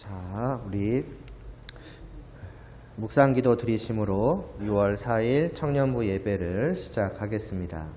자, 우리 묵상기도 드리심으로 6월 4일 청년부 예배를 시작하겠습니다.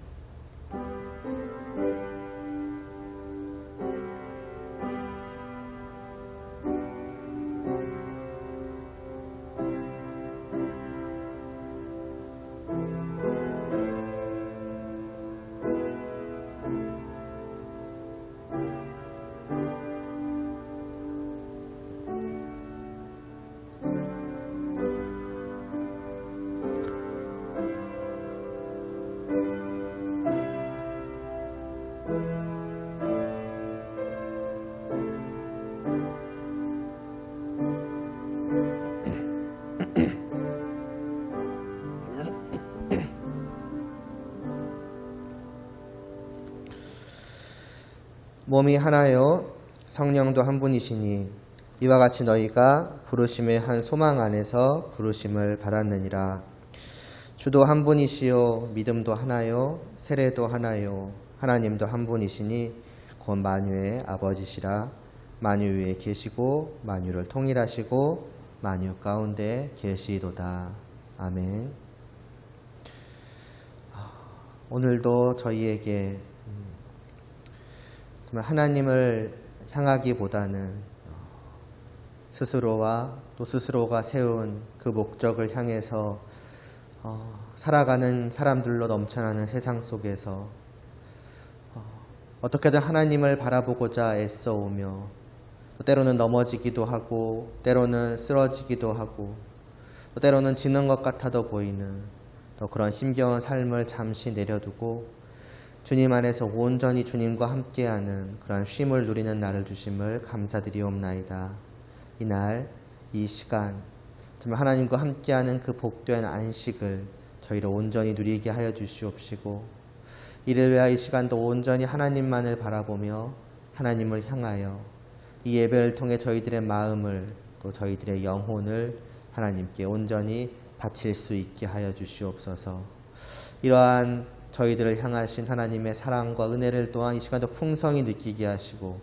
몸이 하나요 성령도 한 분이시니 이와 같이 너희가 부르심의 한 소망 안에서 부르심을 받았느니라. 주도 한 분이시요 믿음도 하나요 세례도 하나요 하나님도 한 분이시니 곧 만유의 아버지시라. 만유 위에 계시고 만유를 통일하시고 만유 가운데 계시도다. 아멘. 오늘도 저희에게 하나님을 향하기보다는 스스로와 또 스스로가 세운 그 목적을 향해서 살아가는 사람들로 넘쳐나는 세상 속에서 어떻게든 하나님을 바라보고자 애써오며 또 때로는 넘어지기도 하고 때로는 쓰러지기도 하고 또 때로는 지는 것 같아도 보이는 또 그런 힘겨운 삶을 잠시 내려두고 주님 안에서 온전히 주님과 함께하는 그런 쉼을 누리는 날을 주심을 감사드리옵나이다. 이날 이 시간 정말 하나님과 함께하는 그 복된 안식을 저희를 온전히 누리게 하여 주시옵시고 이를 위하여 이 시간도 온전히 하나님만을 바라보며 하나님을 향하여 이 예배를 통해 저희들의 마음을 또 저희들의 영혼을 하나님께 온전히 바칠 수 있게 하여 주시옵소서. 이러한 저희들을 향하신 하나님의 사랑과 은혜를 또한 이 시간도 풍성히 느끼게 하시고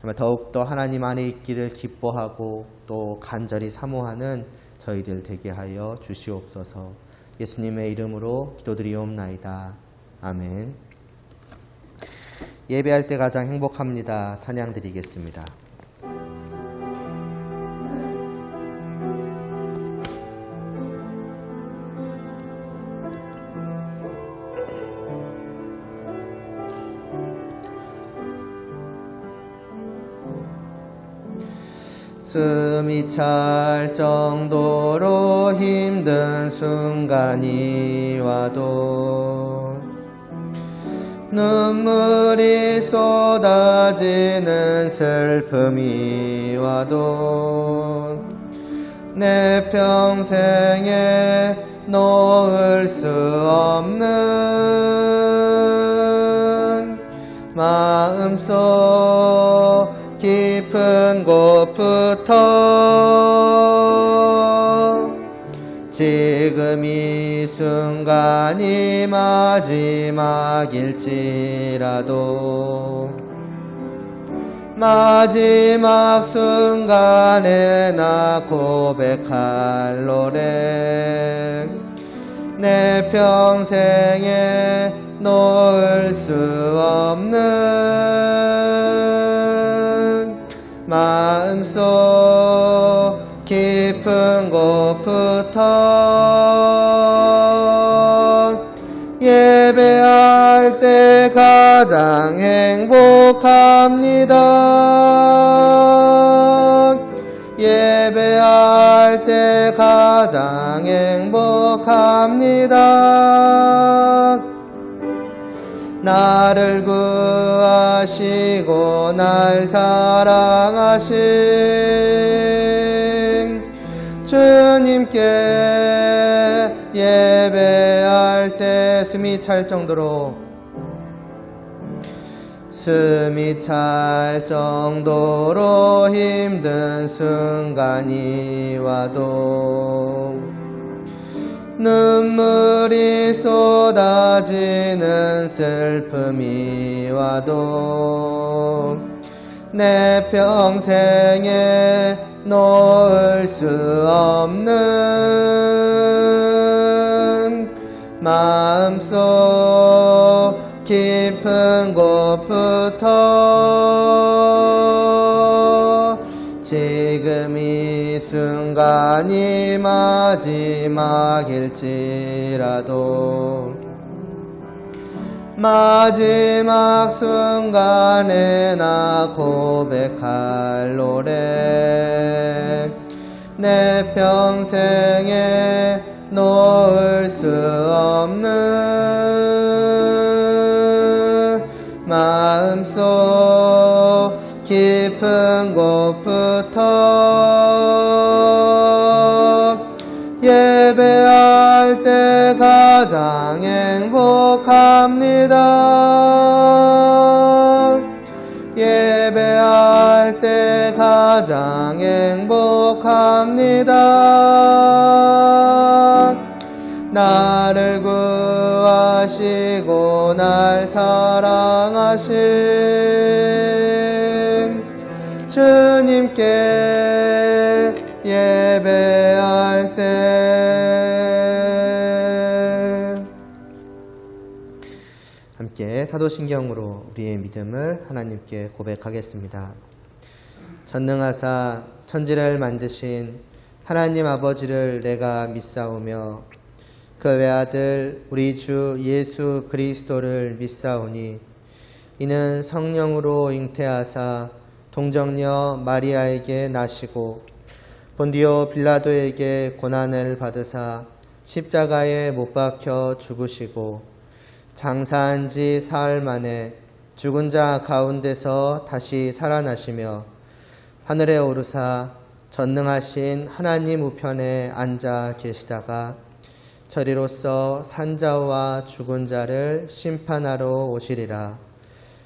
정말 더욱더 하나님 안에 있기를 기뻐하고 또 간절히 사모하는 저희들 되게 하여 주시옵소서. 예수님의 이름으로 기도드리옵나이다. 아멘. 예배할 때 가장 행복합니다. 찬양 드리겠습니다. 숨이 찰 정도로 힘든 순간이 와도 눈물이 쏟아지는 슬픔이 와도 내 평생에 놓을 수 없는 마음속 깊은 곳부터 지금 이 순간이 마지막일지라도 마지막 순간에 나 고백할 노래 내 평생에 놓을 수 없는 마음속 깊은 곳부터 예배할 때 가장 행복합니다. 예배할 때 가장 행복합니다. 나를 구하시고 날 사랑하신 주님께 예배할 때 숨이 찰 정도로 힘든 순간이 와도 눈물이 쏟아지는 슬픔이 와도 내 평생에 놓을 수 없는 마음속 깊은 곳부터 지금 이 순간이 마지막일지라도 마지막 순간에 나 고백할 노래 내 평생에 놓을 수 없는 마음속 깊은 곳부터 예배할 때 가장 행복합니다. 예배할 때 가장 행복합니다. 나를 구하시고 날 사랑하신 주님께 예배할 때 함께 사도신경으로 우리의 믿음을 하나님께 고백하겠습니다. 전능하사 천지를 만드신 하나님 아버지를 내가 믿사오며 그 외아들 우리 주 예수 그리스도를 믿사오니 이는 성령으로 잉태하사 동정녀 마리아에게 나시고 본디오 빌라도에게 고난을 받으사 십자가에 못 박혀 죽으시고 장사한 지 사흘 만에 죽은 자 가운데서 다시 살아나시며 하늘에 오르사 전능하신 하나님 우편에 앉아 계시다가 저리로서 산자와 죽은 자를 심판하러 오시리라.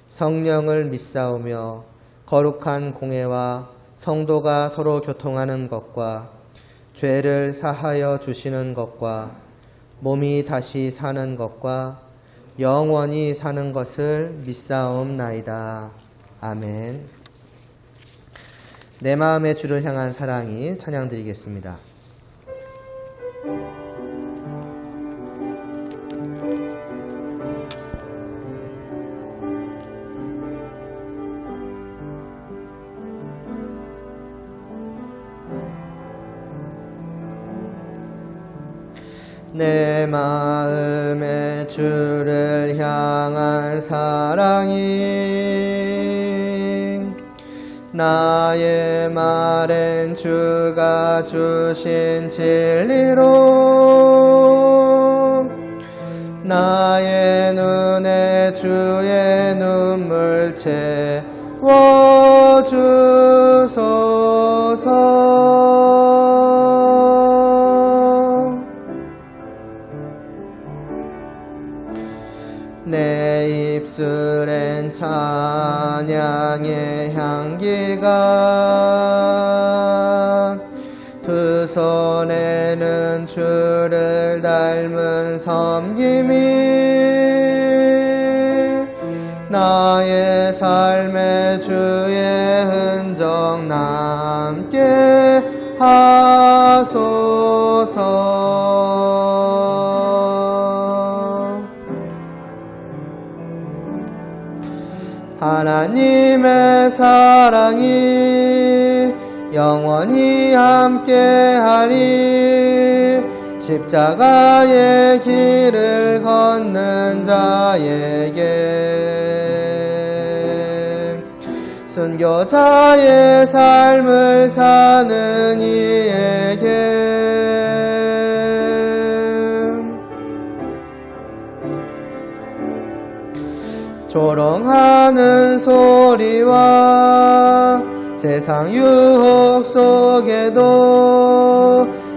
성령을 믿사오며 거룩한 공회와 성도가 서로 교통하는 것과 죄를 사하여 주시는 것과 몸이 다시 사는 것과 영원히 사는 것을 믿사옵나이다. 아멘. 내 마음의 주를 향한 사랑이 찬양드리겠습니다. 내 마음의 주를 향한 사랑이 나의 말엔 주가 주신 진리로 나의 눈에 주의 눈물 채워주소서. 내 입술엔 찬양의 향기가 두 손에는 주를 닮은 섬김이 나의 삶에 주의 흔적 남게 하소서. 하나님의 사랑이 영원히 함께하리. 십자가의 길을 걷는 자에게 순교자의 삶을 사는 이에게 조롱하는 소리와 세상 유혹 속에도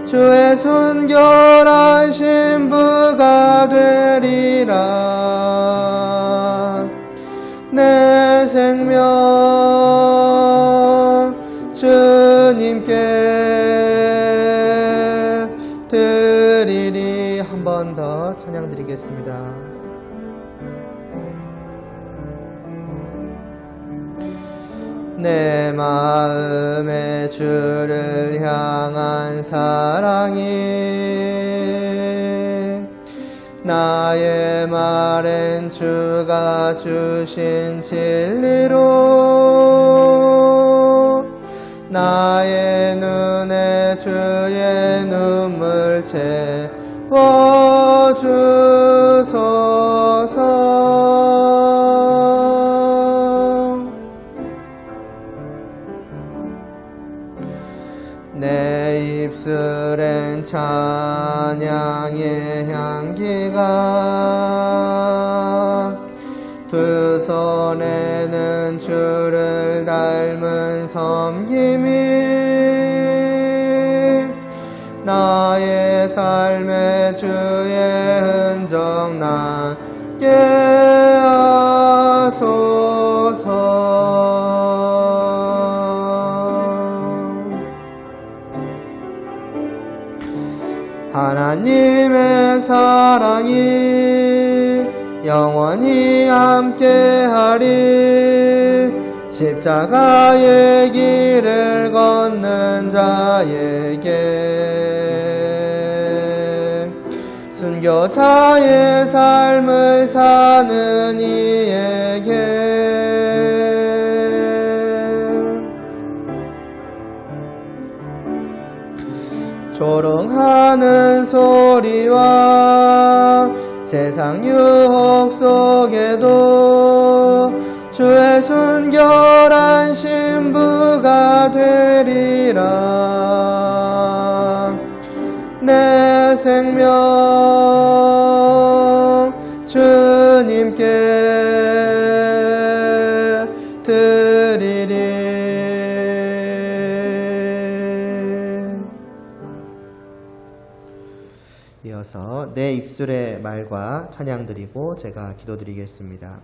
주의 순결한 신부가 되리라. 내 생명 주님께 드리리. 한 번 더 찬양 드리겠습니다. 내 마음의 주를 향한 사랑이 나의 말엔 주가 주신 진리로 나의 눈에 주의 눈물 채워주소서. 내 입술엔 찬양의 향기가 두 손에는 주를 닮은 섬김이 나의 삶의 주의 흔적 나게 하소서. 하나님의 사랑이 영원히 함께하리. 십자가의 길을 걷는 자에게 순교자의 삶을 사는 이에게 조롱하는 소리와 세상 유혹 속에도 주의 순결한 신부가 되리라. 내 생명 주님께 드리리. 이어서 내 입술의 말과 찬양 드리고 제가 기도드리겠습니다.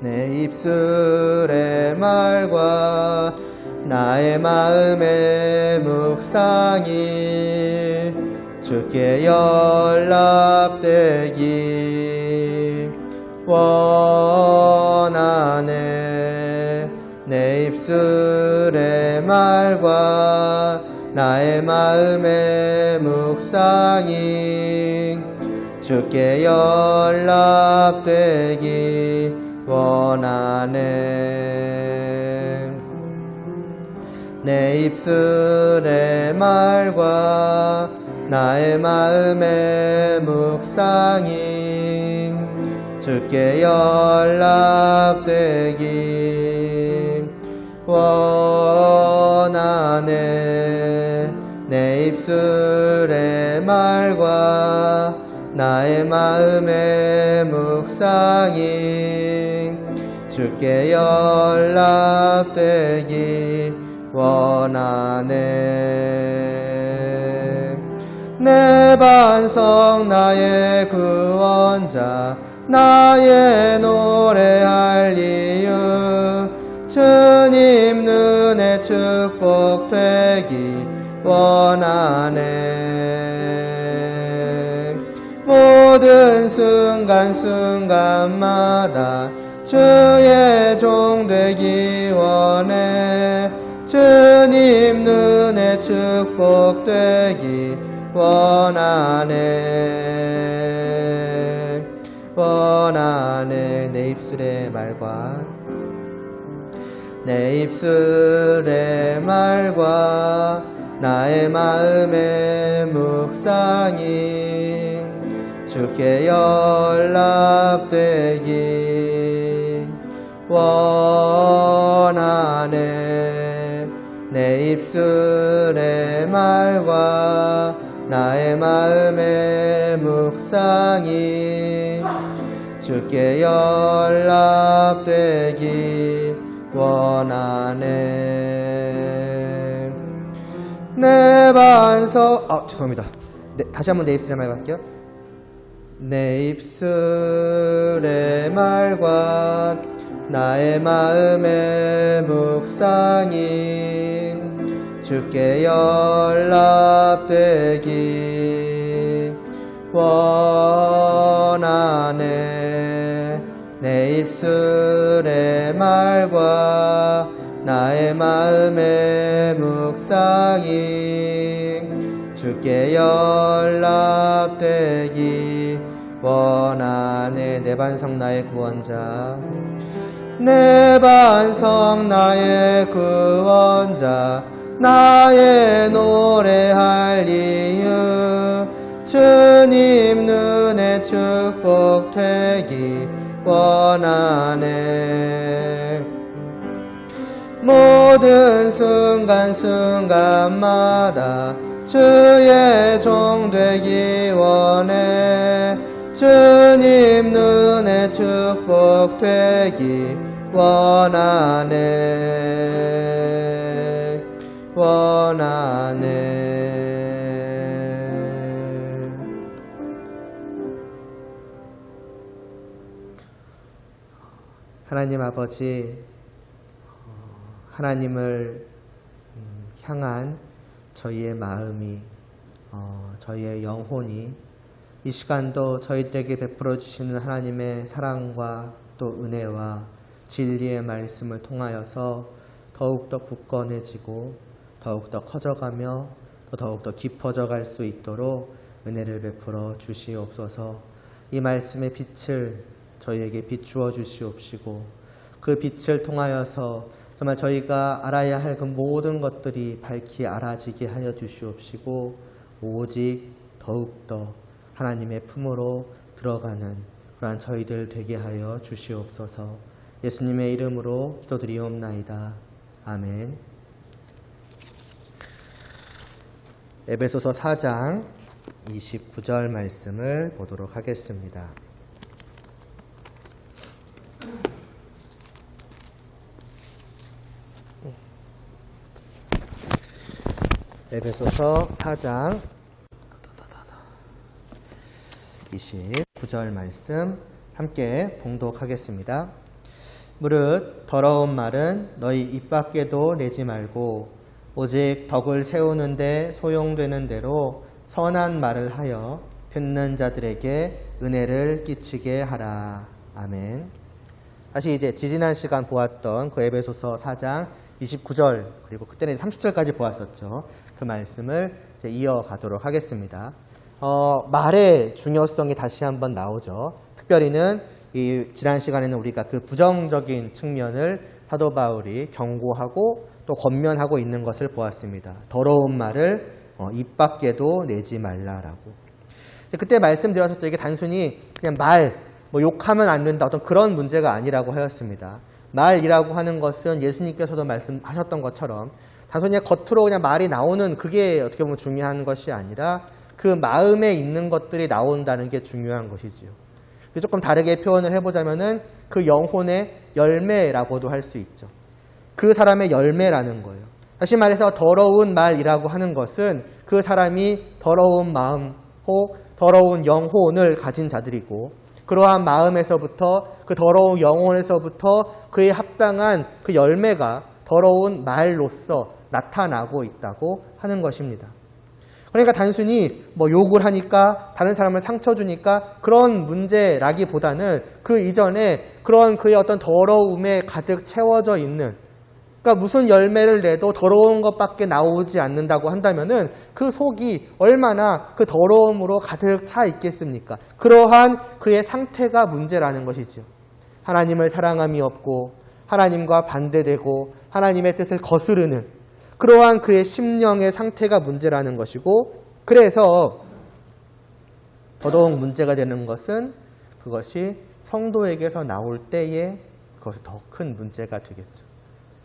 내 입술의 말과 나의 마음의 묵상이 주께 연락되기 원하네. 내 입술의 말과 나의 마음의 묵상이 주께 연락되기 원하네. 내 입술의 말과 나의 마음의 묵상이 주께 연락되기 원하네. 내 입술의 말과 나의 마음의 묵상이 주께 연락되기 원하네. 내 반석 나의 구원자 나의 노래할 이유 주님 눈에 축복되기 원하네. 모든 순간순간마다 주의 종 되기 원해. 주님 눈에 축복되기 원하네. 원하네. 내 입술의 말과 내 입술의 말과 나의 마음의 묵상이 주께 연락되기 원하네. 내 입술의 말과 나의 마음의 묵상이 주께 연락되기 원하네. 내 반석 죄송합니다. 네, 다시 한번 내 입술의 말 갈게요. 내 입술의 말과 나의 마음의 묵상이 주께 연락되기 원하네. 내 입술의 말과 나의 마음의 묵상이 주께 연락되기 원하네. 내 반석 나의 구원자, 내 반석 나의 구원자, 나의 노래할 이유 주님 눈에 축복되기 원하네. 모든 순간순간마다 주의 종 되기 원해. 주님 눈에 축복되기 원하네. 원하네. 하나님 아버지, 하나님을 향한 저희의 마음이, 저희의 영혼이 이 시간도 저희들에게 베풀어 주시는 하나님의 사랑과 또 은혜와 진리의 말씀을 통하여서 더욱더 굳건해지고 더욱더 커져가며 더욱더 깊어져 갈 수 있도록 은혜를 베풀어 주시옵소서. 이 말씀의 빛을 저희에게 비추어 주시옵시고 그 빛을 통하여서 정말 저희가 알아야 할 그 모든 것들이 밝히 알아지게 하여 주시옵시고 오직 더욱더 하나님의 품으로 들어가는 그러한 저희들 되게 하여 주시옵소서. 예수님의 이름으로 기도드리옵나이다. 아멘. 에베소서 4장 29절 말씀을 보도록 하겠습니다. 에베소서 4장 29절 말씀 함께 봉독하겠습니다. 무릇 더러운 말은 너희 입 밖에도 내지 말고 오직 덕을 세우는데 소용되는 대로 선한 말을 하여 듣는 자들에게 은혜를 끼치게 하라. 아멘. 다시 이제 지지난 시간 보았던 그 에베소서 4장 29절 그리고 그때는 30절까지 보았었죠. 그 말씀을 이제 이어가도록 하겠습니다. 말의 중요성이 다시 한번 나오죠. 특별히는 이 지난 시간에는 우리가 그 부정적인 측면을 사도 바울이 경고하고 또 권면하고 있는 것을 보았습니다. 더러운 말을 입 밖에도 내지 말라라고. 그때 말씀드렸었죠. 이게 단순히 그냥 뭐 욕하면 안 된다 어떤 그런 문제가 아니라고 하였습니다. 말이라고 하는 것은 예수님께서도 말씀하셨던 것처럼 단순히 겉으로 그냥 말이 나오는 그게 어떻게 보면 중요한 것이 아니라 그 마음에 있는 것들이 나온다는 게 중요한 것이지요. 조금 다르게 표현을 해보자면은 그 영혼의 열매라고도 할 수 있죠. 그 사람의 열매라는 거예요. 다시 말해서 더러운 말이라고 하는 것은 그 사람이 더러운 마음 혹 더러운 영혼을 가진 자들이고 그러한 마음에서부터 그 더러운 영혼에서부터 그에 합당한 그 열매가 더러운 말로서 나타나고 있다고 하는 것입니다. 그러니까 단순히 뭐 욕을 하니까 다른 사람을 상처 주니까 그런 문제라기보다는 그 이전에 그런 그의 어떤 더러움에 가득 채워져 있는, 그러니까 무슨 열매를 내도 더러운 것밖에 나오지 않는다고 한다면은 그 속이 얼마나 그 더러움으로 가득 차 있겠습니까? 그러한 그의 상태가 문제라는 것이죠. 하나님을 사랑함이 없고 하나님과 반대되고 하나님의 뜻을 거스르는 그러한 그의 심령의 상태가 문제라는 것이고, 그래서 더더욱 문제가 되는 것은 그것이 성도에게서 나올 때에 그것이 더 큰 문제가 되겠죠.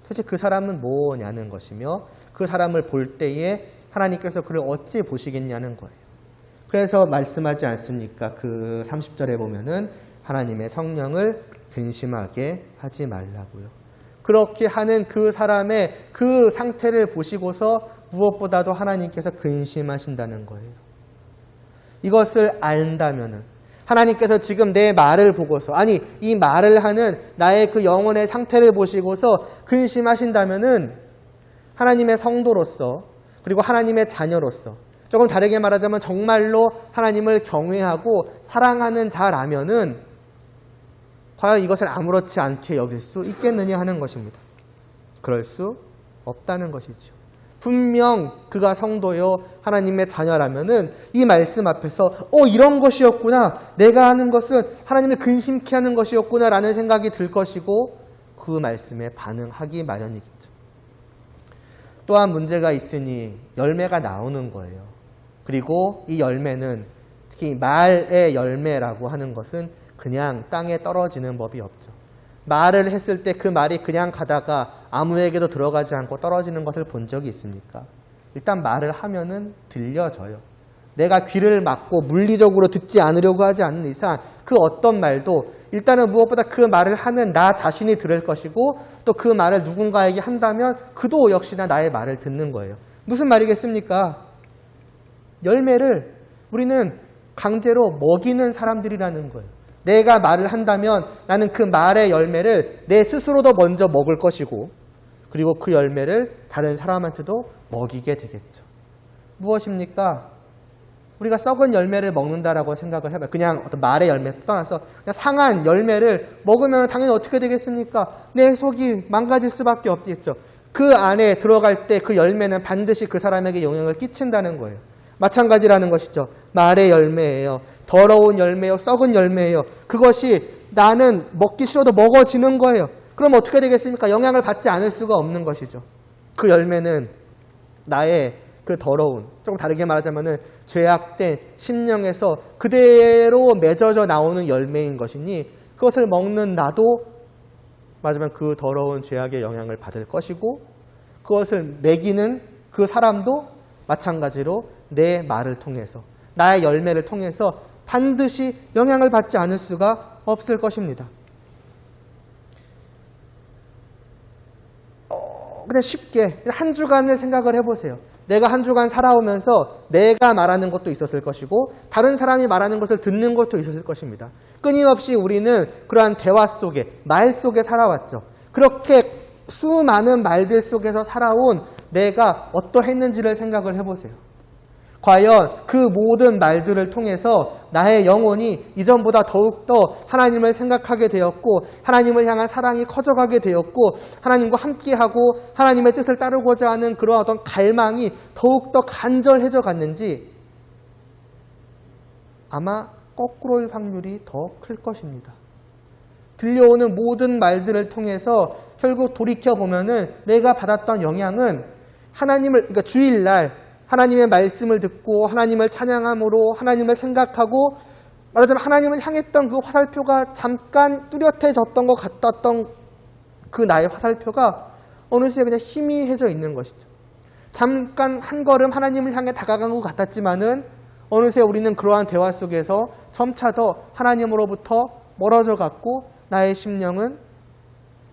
도대체 그 사람은 뭐냐는 것이며 그 사람을 볼 때에 하나님께서 그를 어찌 보시겠냐는 거예요. 그래서 말씀하지 않습니까? 그 30절에 보면은 하나님의 성령을 근심하게 하지 말라고요. 그렇게 하는 그 사람의 그 상태를 보시고서 무엇보다도 하나님께서 근심하신다는 거예요. 이것을 안다면은 하나님께서 지금 내 말을 보고서, 아니 이 말을 하는 나의 그 영혼의 상태를 보시고서 근심하신다면은 하나님의 성도로서 그리고 하나님의 자녀로서 조금 다르게 말하자면 정말로 하나님을 경외하고 사랑하는 자라면은 과연 이것을 아무렇지 않게 여길 수 있겠느냐 하는 것입니다. 그럴 수 없다는 것이죠. 분명 그가 성도요 하나님의 자녀라면은 이 말씀 앞에서 이런 것이었구나, 내가 하는 것은 하나님을 근심케 하는 것이었구나 라는 생각이 들 것이고 그 말씀에 반응하기 마련이겠죠. 또한 문제가 있으니 열매가 나오는 거예요. 그리고 이 열매는 특히 말의 열매라고 하는 것은 그냥 땅에 떨어지는 법이 없죠. 말을 했을 때 그 말이 그냥 가다가 아무에게도 들어가지 않고 떨어지는 것을 본 적이 있습니까? 일단 말을 하면은 들려져요. 내가 귀를 막고 물리적으로 듣지 않으려고 하지 않는 이상 그 어떤 말도 일단은 무엇보다 그 말을 하는 나 자신이 들을 것이고 또 그 말을 누군가에게 한다면 그도 역시나 나의 말을 듣는 거예요. 무슨 말이겠습니까? 열매를 우리는 강제로 먹이는 사람들이라는 거예요. 내가 말을 한다면 나는 그 말의 열매를 내 스스로도 먼저 먹을 것이고 그리고 그 열매를 다른 사람한테도 먹이게 되겠죠. 무엇입니까? 우리가 썩은 열매를 먹는다라고 생각을 해봐요. 그냥 어떤 말의 열매 떠나서 그냥 상한 열매를 먹으면 당연히 어떻게 되겠습니까? 내 속이 망가질 수밖에 없겠죠. 그 안에 들어갈 때 그 열매는 반드시 그 사람에게 영향을 끼친다는 거예요. 마찬가지라는 것이죠. 말의 열매예요. 더러운 열매요. 썩은 열매예요. 그것이 나는 먹기 싫어도 먹어지는 거예요. 그럼 어떻게 되겠습니까? 영향을 받지 않을 수가 없는 것이죠. 그 열매는 나의 그 더러운, 조금 다르게 말하자면 죄악된 심령에서 그대로 맺어져 나오는 열매인 것이니 그것을 먹는 나도 맞으면 그 더러운 죄악의 영향을 받을 것이고 그것을 먹이는 그 사람도 마찬가지로 내 말을 통해서 나의 열매를 통해서 반드시 영향을 받지 않을 수가 없을 것입니다. 그냥 쉽게 한 주간을 생각을 해보세요. 내가 한 주간 살아오면서 내가 말하는 것도 있었을 것이고 다른 사람이 말하는 것을 듣는 것도 있었을 것입니다. 끊임없이 우리는 그러한 대화 속에 말 속에 살아왔죠. 그렇게 수많은 말들 속에서 살아온 내가 어떠했는지를 생각을 해보세요. 과연 그 모든 말들을 통해서 나의 영혼이 이전보다 더욱더 하나님을 생각하게 되었고 하나님을 향한 사랑이 커져가게 되었고 하나님과 함께하고 하나님의 뜻을 따르고자 하는 그러한 어떤 갈망이 더욱더 간절해져 갔는지 아마 거꾸로일 확률이 더 클 것입니다. 들려오는 모든 말들을 통해서 결국 돌이켜보면은 내가 받았던 영향은 그러니까 주일날 하나님의 말씀을 듣고 하나님을 찬양함으로 하나님을 생각하고 말하자면 하나님을 향했던 그 화살표가 잠깐 뚜렷해졌던 것 같았던 그 나의 화살표가 어느새 그냥 희미해져 있는 것이죠. 잠깐 한 걸음 하나님을 향해 다가간 것 같았지만은 어느새 우리는 그러한 대화 속에서 점차 더 하나님으로부터 멀어져 갔고 나의 심령은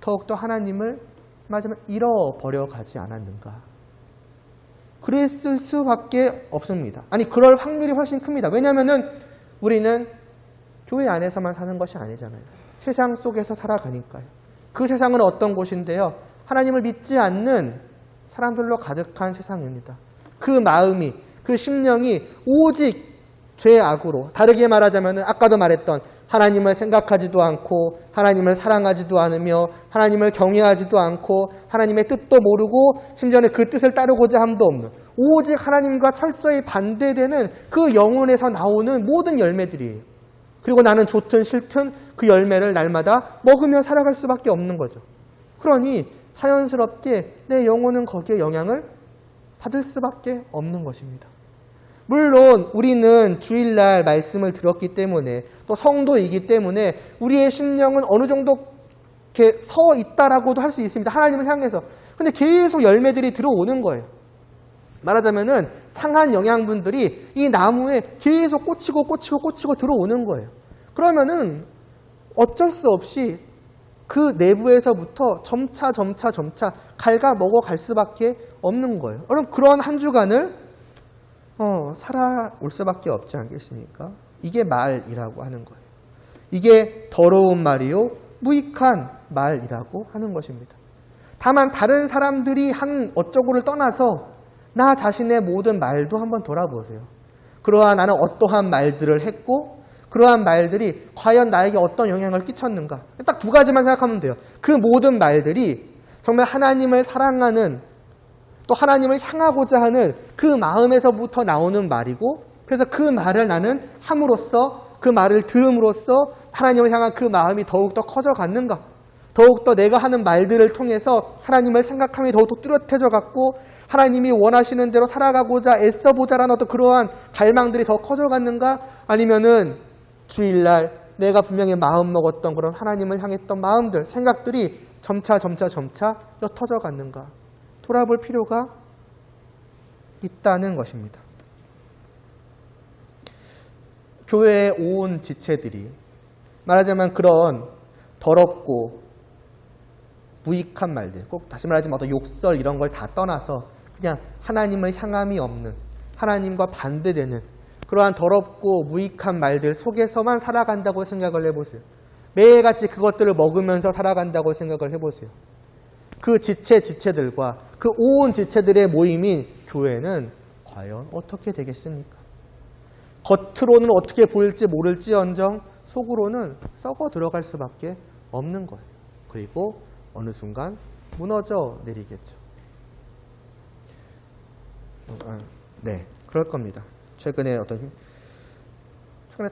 더욱더 하나님을 말하자면 잃어버려 가지 않았는가. 그랬을 수밖에 없습니다. 아니 그럴 확률이 훨씬 큽니다. 왜냐하면 우리는 교회 안에서만 사는 것이 아니잖아요. 세상 속에서 살아가니까요. 그 세상은 어떤 곳인데요. 하나님을 믿지 않는 사람들로 가득한 세상입니다. 그 마음이 그 심령이 오직 죄악으로 다르게 말하자면 아까도 말했던 하나님을 생각하지도 않고 하나님을 사랑하지도 않으며 하나님을 경외하지도 않고 하나님의 뜻도 모르고 심지어는 그 뜻을 따르고자 함도 없는 오직 하나님과 철저히 반대되는 그 영혼에서 나오는 모든 열매들이에요. 그리고 나는 좋든 싫든 그 열매를 날마다 먹으며 살아갈 수밖에 없는 거죠. 그러니 자연스럽게 내 영혼은 거기에 영향을 받을 수밖에 없는 것입니다. 물론 우리는 주일날 말씀을 들었기 때문에 또 성도이기 때문에 우리의 심령은 어느 정도 이렇게 서 있다라고도 할 수 있습니다. 하나님을 향해서. 근데 계속 열매들이 들어오는 거예요. 말하자면은 상한 영양분들이 이 나무에 계속 꽂히고 들어오는 거예요. 그러면은 어쩔 수 없이 그 내부에서부터 점차 갉아 먹어갈 수밖에 없는 거예요. 그럼 그런 한 주간을 살아올 수밖에 없지 않겠습니까? 이게 말이라고 하는 거예요. 이게 더러운 말이요 무익한 말이라고 하는 것입니다. 다만 다른 사람들이 한 어쩌고를 떠나서 나 자신의 모든 말도 한번 돌아보세요. 그러한 나는 어떠한 말들을 했고 그러한 말들이 과연 나에게 어떤 영향을 끼쳤는가. 딱 두 가지만 생각하면 돼요. 그 모든 말들이 정말 하나님을 사랑하는 또 하나님을 향하고자 하는 그 마음에서부터 나오는 말이고 그래서 그 말을 나는 함으로써 그 말을 들음으로써 하나님을 향한 그 마음이 더욱더 커져갔는가. 더욱더 내가 하는 말들을 통해서 하나님을 생각함이 더욱더 뚜렷해져 갔고 하나님이 원하시는 대로 살아가고자 애써보자라는 어떤 그러한 갈망들이 더 커져갔는가. 아니면은 주일날 내가 분명히 마음 먹었던 그런 하나님을 향했던 마음들, 생각들이 점차 옅어져 갔는가. 돌아볼 필요가 있다는 것입니다. 교회에 온 지체들이 말하자면 그런 더럽고 무익한 말들, 꼭 다시 말하자면 어떤 욕설 이런 걸 다 떠나서 그냥 하나님을 향함이 없는, 하나님과 반대되는 그러한 더럽고 무익한 말들 속에서만 살아간다고 생각을 해보세요. 매일같이 그것들을 먹으면서 살아간다고 생각을 해보세요. 그 지체들과 그 온 지체들의 모임인 교회는 과연 어떻게 되겠습니까? 겉으로는 어떻게 보일지 모를지언정 속으로는 썩어 들어갈 수밖에 없는 거예요. 그리고 어느 순간 무너져 내리겠죠. 네, 그럴 겁니다. 최근에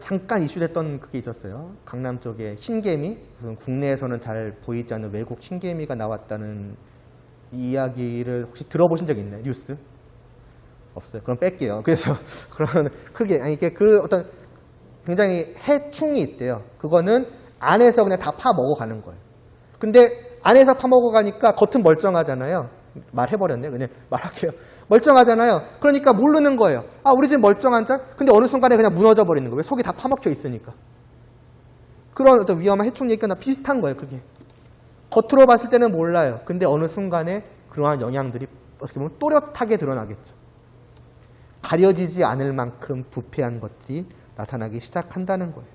잠깐 이슈됐던 그게 있었어요. 강남 쪽에 흰개미, 무슨 국내에서는 잘 보이지 않는 외국 흰개미가 나왔다는 이야기를 혹시 들어보신 적 있나요? 뉴스? 없어요. 그럼 뺄게요. 그래서 그런 크게 이게 그 어떤 굉장히 해충이 있대요. 그거는 안에서 그냥 다 파먹어가는 거예요. 근데 안에서 파먹어가니까 겉은 멀쩡하잖아요. 말해버렸네. 그냥 말할게요. 멀쩡하잖아요. 그러니까 모르는 거예요. 아, 우리 집 멀쩡한 줄? 근데 어느 순간에 그냥 무너져 버리는 거예요. 속이 다 파먹혀 있으니까. 그런 어떤 위험한 해충 얘기가 비슷한 거예요. 그게. 겉으로 봤을 때는 몰라요. 근데 어느 순간에 그러한 영향들이 어떻게 보면 또렷하게 드러나겠죠. 가려지지 않을 만큼 부패한 것들이 나타나기 시작한다는 거예요.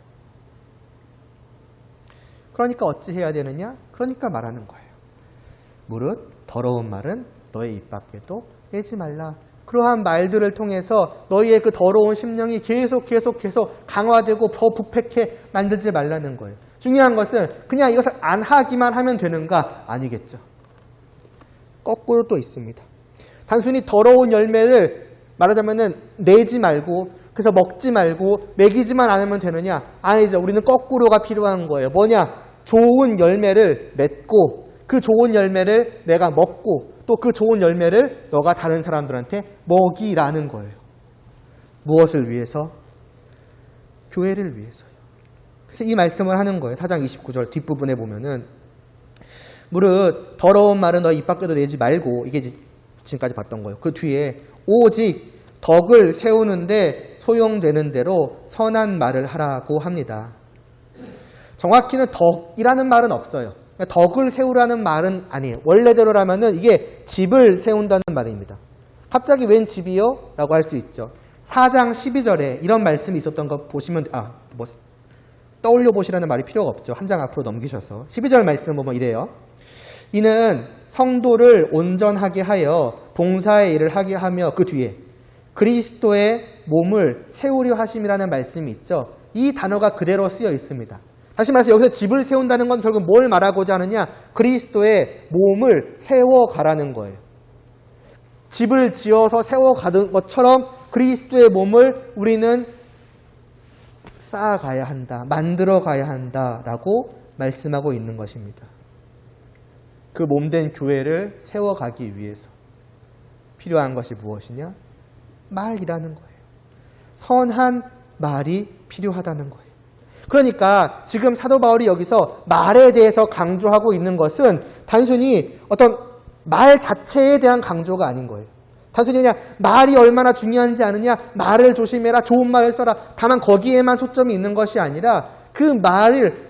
그러니까 어찌 해야 되느냐? 그러니까 말하는 거예요. 무릇 더러운 말은 너의 입 밖에도 내지 말라. 그러한 말들을 통해서 너희의 그 더러운 심령이 계속 강화되고 더 부패케 만들지 말라는 거예요. 중요한 것은 그냥 이것을 안 하기만 하면 되는가? 아니겠죠. 거꾸로 또 있습니다. 단순히 더러운 열매를 말하자면은 내지 말고 그래서 먹지 말고 먹이지만 않으면 되느냐? 아니죠. 우리는 거꾸로가 필요한 거예요. 뭐냐? 좋은 열매를 맺고 그 좋은 열매를 내가 먹고 또 그 좋은 열매를 너가 다른 사람들한테 먹이라는 거예요. 무엇을 위해서? 교회를 위해서요. 그래서 이 말씀을 하는 거예요. 4장 29절 뒷부분에 보면은 무릇 더러운 말은 너 입 밖에도 내지 말고 이게 지금까지 봤던 거예요. 그 뒤에 오직 덕을 세우는데 소용되는 대로 선한 말을 하라고 합니다. 정확히는 덕이라는 말은 없어요. 덕을 세우라는 말은 아니에요. 원래대로라면은 이게 집을 세운다는 말입니다. 갑자기 웬 집이요? 라고 할 수 있죠. 4장 12절에 이런 말씀이 있었던 거 보시면 떠올려 보시라는 말이 필요가 없죠. 한 장 앞으로 넘기셔서 12절 말씀 보면 이래요. 이는 성도를 온전하게 하여 봉사의 일을 하게 하며 그 뒤에 그리스도의 몸을 세우려 하심이라는 말씀이 있죠. 이 단어가 그대로 쓰여 있습니다. 다시 말해서 여기서 집을 세운다는 건 결국 뭘 말하고자 하느냐? 그리스도의 몸을 세워가라는 거예요. 집을 지어서 세워가는 것처럼 그리스도의 몸을 우리는 쌓아가야 한다, 만들어가야 한다라고 말씀하고 있는 것입니다. 그 몸된 교회를 세워가기 위해서 필요한 것이 무엇이냐? 말이라는 거예요. 선한 말이 필요하다는 거예요. 그러니까 지금 사도 바울이 여기서 말에 대해서 강조하고 있는 것은 단순히 어떤 말 자체에 대한 강조가 아닌 거예요. 단순히 그냥 말이 얼마나 중요한지 아느냐, 말을 조심해라, 좋은 말을 써라, 다만 거기에만 초점이 있는 것이 아니라 그 말을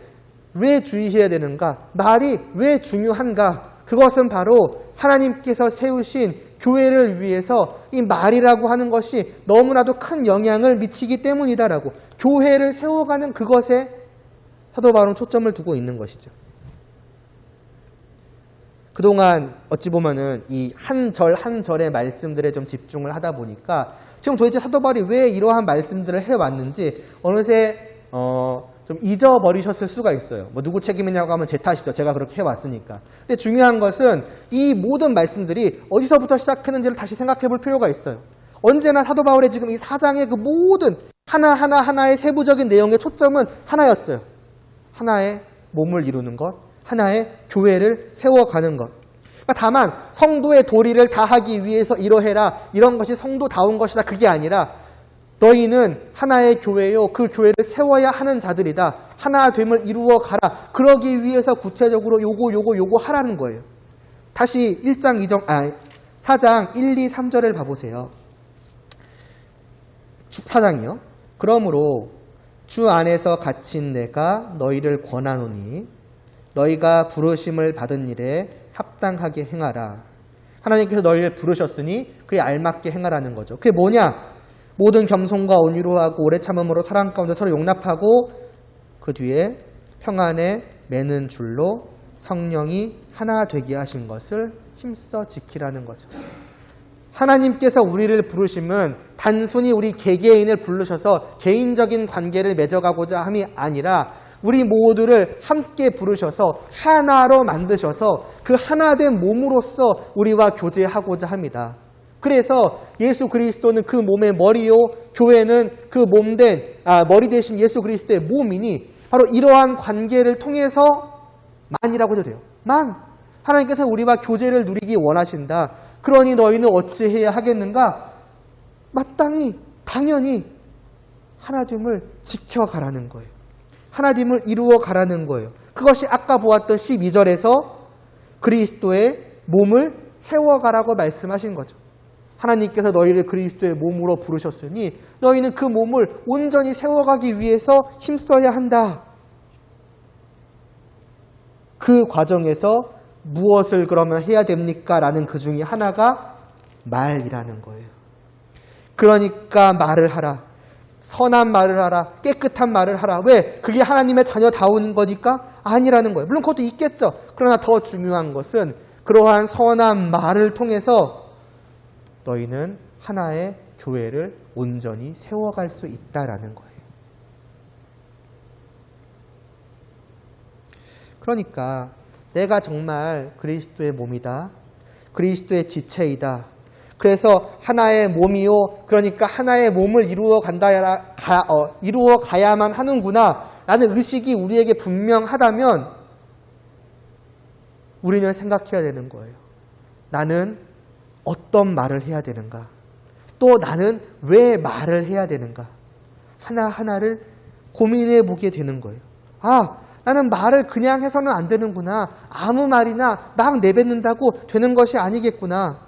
왜 주의해야 되는가, 말이 왜 중요한가, 그것은 바로 하나님께서 세우신 교회를 위해서 이 말이라고 하는 것이 너무나도 큰 영향을 미치기 때문이다라고, 교회를 세워가는 그것에 사도 바울은 초점을 두고 있는 것이죠. 그동안 어찌 보면은 이 한 절 한 절의 말씀들에 좀 집중을 하다 보니까 지금 도대체 사도 바울이 왜 이러한 말씀들을 해왔는지 어느새 좀 잊어버리셨을 수가 있어요. 뭐 누구 책임이냐고 하면 제 탓이죠. 제가 그렇게 해왔으니까. 근데 중요한 것은 이 모든 말씀들이 어디서부터 시작했는지를 다시 생각해 볼 필요가 있어요. 언제나 사도 바울의 지금 이 4장의 그 모든 하나하나의 세부적인 내용의 초점은 하나였어요. 하나의 몸을 이루는 것, 하나의 교회를 세워가는 것. 그러니까 다만 성도의 도리를 다하기 위해서 이러해라, 이런 것이 성도다운 것이다, 그게 아니라 너희는 하나의 교회요, 그 교회를 세워야 하는 자들이다, 하나됨을 이루어 가라, 그러기 위해서 구체적으로 요거 하라는 거예요. 다시 4장 1, 2, 3절을 봐보세요. 4장이요. 그러므로 주 안에서 갇힌 내가 너희를 권하노니 너희가 부르심을 받은 일에 합당하게 행하라. 하나님께서 너희를 부르셨으니 그에 알맞게 행하라는 거죠. 그게 뭐냐? 모든 겸손과 온유로 하고 오래 참음으로 사랑 가운데 서로 용납하고 그 뒤에 평안에 매는 줄로 성령이 하나 되게 하신 것을 힘써 지키라는 거죠. 하나님께서 우리를 부르심은 단순히 우리 개개인을 부르셔서 개인적인 관계를 맺어가고자 함이 아니라 우리 모두를 함께 부르셔서 하나로 만드셔서 그 하나된 몸으로서 우리와 교제하고자 합니다. 그래서 예수 그리스도는 그 몸의 머리요, 교회는 그 머리 대신 예수 그리스도의 몸이니 바로 이러한 관계를 통해서 만이라고 해도 돼요. 하나님께서 우리와 교제를 누리기 원하신다. 그러니 너희는 어찌해야 하겠는가? 마땅히 당연히 하나됨을 지켜가라는 거예요. 하나됨을 이루어 가라는 거예요. 그것이 아까 보았던 12절에서 그리스도의 몸을 세워가라고 말씀하신 거죠. 하나님께서 너희를 그리스도의 몸으로 부르셨으니 너희는 그 몸을 온전히 세워가기 위해서 힘써야 한다. 그 과정에서 무엇을 그러면 해야 됩니까? 라는 그 중에 하나가 말이라는 거예요. 그러니까 말을 하라. 선한 말을 하라. 깨끗한 말을 하라. 왜? 그게 하나님의 자녀다운 거니까? 아니라는 거예요. 물론 그것도 있겠죠. 그러나 더 중요한 것은 그러한 선한 말을 통해서 너희는 하나의 교회를 온전히 세워갈 수 있다라는 거예요. 그러니까 내가 정말 그리스도의 몸이다. 그리스도의 지체이다. 그래서 하나의 몸이요. 그러니까 하나의 몸을 이루어 가야만 하는구나. 라는 의식이 우리에게 분명하다면 우리는 생각해야 되는 거예요. 나는 어떤 말을 해야 되는가? 또 나는 왜 말을 해야 되는가? 하나하나를 고민해 보게 되는 거예요. 나는 말을 그냥 해서는 안 되는구나. 아무 말이나 막 내뱉는다고 되는 것이 아니겠구나.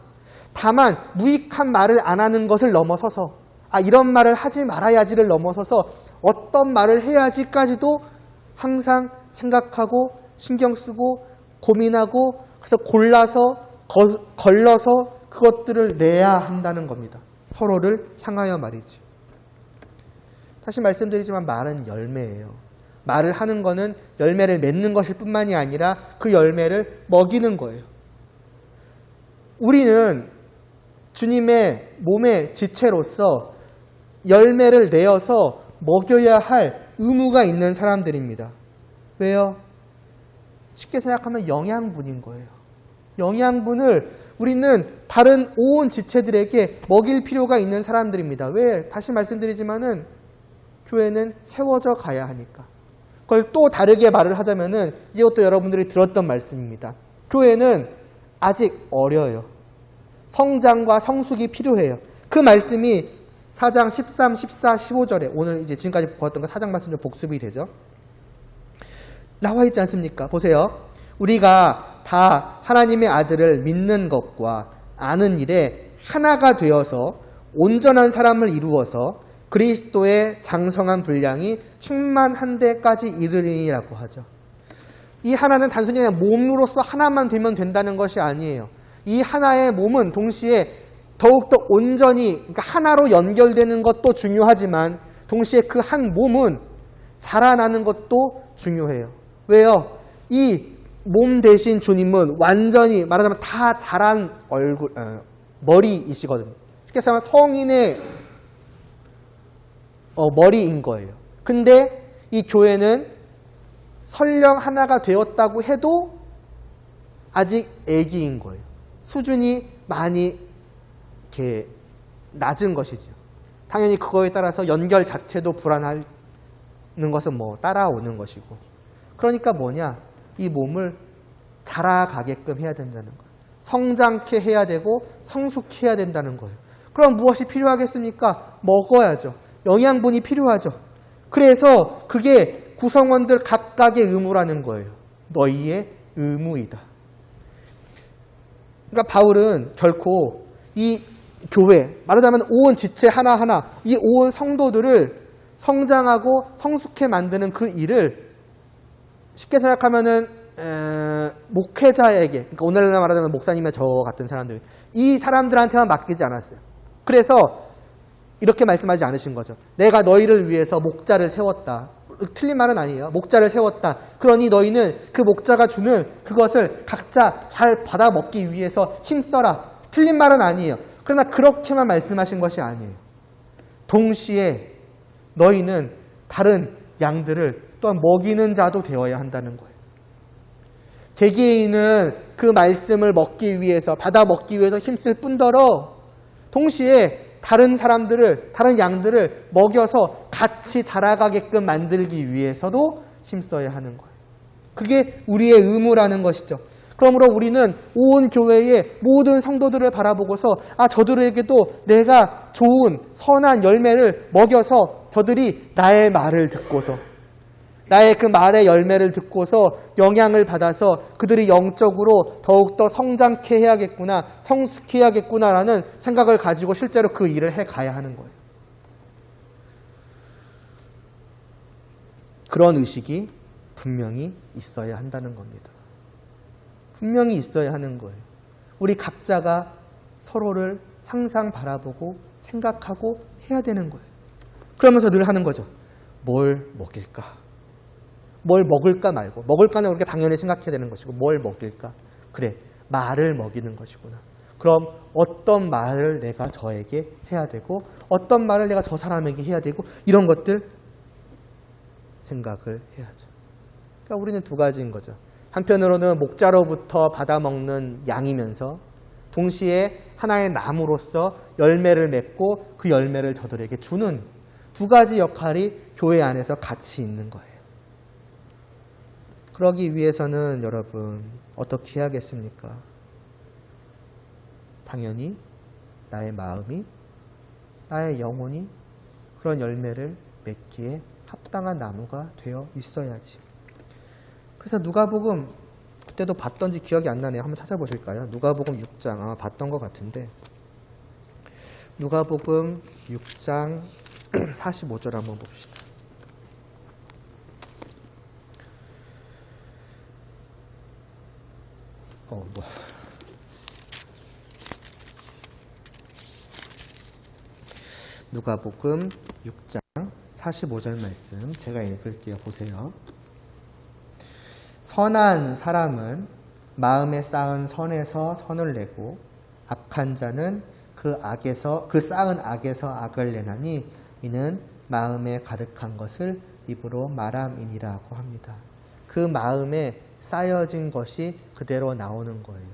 다만 무익한 말을 안 하는 것을 넘어서서 이런 말을 하지 말아야지를 넘어서서 어떤 말을 해야지까지도 항상 생각하고 신경 쓰고 고민하고 그래서 골라서 걸러서 그것들을 내야 한다는 겁니다. 서로를 향하여 말이지. 다시 말씀드리지만 말은 열매예요. 말을 하는 것은 열매를 맺는 것일 뿐만이 아니라 그 열매를 먹이는 거예요. 우리는 주님의 몸의 지체로서 열매를 내어서 먹여야 할 의무가 있는 사람들입니다. 왜요? 쉽게 생각하면 영양분인 거예요. 영양분을 우리는 다른 온 지체들에게 먹일 필요가 있는 사람들입니다. 왜? 다시 말씀드리지만은 교회는 세워져 가야 하니까. 그걸 또 다르게 말을 하자면은 이것도 여러분들이 들었던 말씀입니다. 교회는 아직 어려요. 성장과 성숙이 필요해요. 그 말씀이 4장 13, 14, 15절에 오늘 이제 지금까지 보았던 거 4장 말씀 좀 복습이 되죠. 나와 있지 않습니까? 보세요. 우리가 다 하나님의 아들을 믿는 것과 아는 일에 하나가 되어서 온전한 사람을 이루어서 그리스도의 장성한 분량이 충만한 데까지 이르리라고 하죠. 이 하나는 단순히 그냥 몸으로서 하나만 되면 된다는 것이 아니에요. 이 하나의 몸은 동시에 더욱더 온전히 그러니까 하나로 연결되는 것도 중요하지만 동시에 그 한 몸은 자라나는 것도 중요해요. 왜요? 이 몸 대신 주님은 완전히 말하자면 다 자란 얼굴, 머리이시거든요. 쉽게 말하면 성인의 머리인 거예요. 근데 이 교회는 설령 하나가 되었다고 해도 아직 애기인 거예요. 수준이 많이 이렇게 낮은 것이죠. 당연히 그거에 따라서 연결 자체도 불안한 것은 뭐 따라오는 것이고. 그러니까 뭐냐? 이 몸을 자라가게끔 해야 된다는 거예요. 성장케 해야 되고 성숙해야 된다는 거예요. 그럼 무엇이 필요하겠습니까? 먹어야죠. 영양분이 필요하죠. 그래서 그게 구성원들 각각의 의무라는 거예요. 너희의 의무이다. 그러니까 바울은 결코 이 교회, 말하자면 온 지체 하나하나, 이 온 성도들을 성장하고 성숙해 만드는 그 일을 쉽게 생각하면은 목회자에게, 그러니까 오늘날 말하자면 목사님이나 저 같은 사람들, 이 사람들한테만 맡기지 않았어요. 그래서 이렇게 말씀하지 않으신 거죠. 내가 너희를 위해서 목자를 세웠다. 틀린 말은 아니에요. 목자를 세웠다. 그러니 너희는 그 목자가 주는 그것을 각자 잘 받아 먹기 위해서 힘써라. 틀린 말은 아니에요. 그러나 그렇게만 말씀하신 것이 아니에요. 동시에 너희는 다른 양들을 또한 먹이는 자도 되어야 한다는 거예요. 개개인은 그 말씀을 먹기 위해서, 받아 먹기 위해서 힘쓸 뿐더러 동시에 다른 사람들을, 다른 양들을 먹여서 같이 자라가게끔 만들기 위해서도 힘써야 하는 거예요. 그게 우리의 의무라는 것이죠. 그러므로 우리는 온 교회의 모든 성도들을 바라보고서 저들에게도 내가 좋은 선한 열매를 먹여서 저들이 나의 말을 듣고서, 나의 그 말의 열매를 듣고서 영향을 받아서 그들이 영적으로 더욱더 성장케 해야겠구나, 성숙해야겠구나라는 생각을 가지고 실제로 그 일을 해가야 하는 거예요. 그런 의식이 분명히 있어야 한다는 겁니다. 분명히 있어야 하는 거예요. 우리 각자가 서로를 항상 바라보고 생각하고 해야 되는 거예요. 그러면서 늘 하는 거죠. 뭘 먹일까? 뭘 먹을까 말고, 먹을까는 우리가 당연히 생각해야 되는 것이고, 뭘 먹일까? 그래, 말을 먹이는 것이구나. 그럼 어떤 말을 내가 저에게 해야 되고, 어떤 말을 내가 저 사람에게 해야 되고, 이런 것들 생각을 해야죠. 그러니까 우리는 두 가지인 거죠. 한편으로는 목자로부터 받아먹는 양이면서 동시에 하나의 나무로서 열매를 맺고 그 열매를 저들에게 주는 두 가지 역할이 교회 안에서 같이 있는 거예요. 그러기 위해서는 여러분 어떻게 해야겠습니까? 당연히 나의 마음이, 나의 영혼이 그런 열매를 맺기에 합당한 나무가 되어 있어야지. 그래서 누가복음, 그때도 봤던지 기억이 안 나네요. 한번 찾아보실까요? 누가복음 6장, 아마 봤던 것 같은데, 누가복음 6장 45절 한번 봅시다. 누가복음 6장 45절 말씀 제가 읽을게요. 보세요. 선한 사람은 마음에 쌓은 선에서 선을 내고 악한 자는 그 쌓은 악에서 악을 내나니 이는 마음에 가득한 것을 입으로 말함이니라고 합니다. 그 마음에 쌓여진 것이 그대로 나오는 거예요.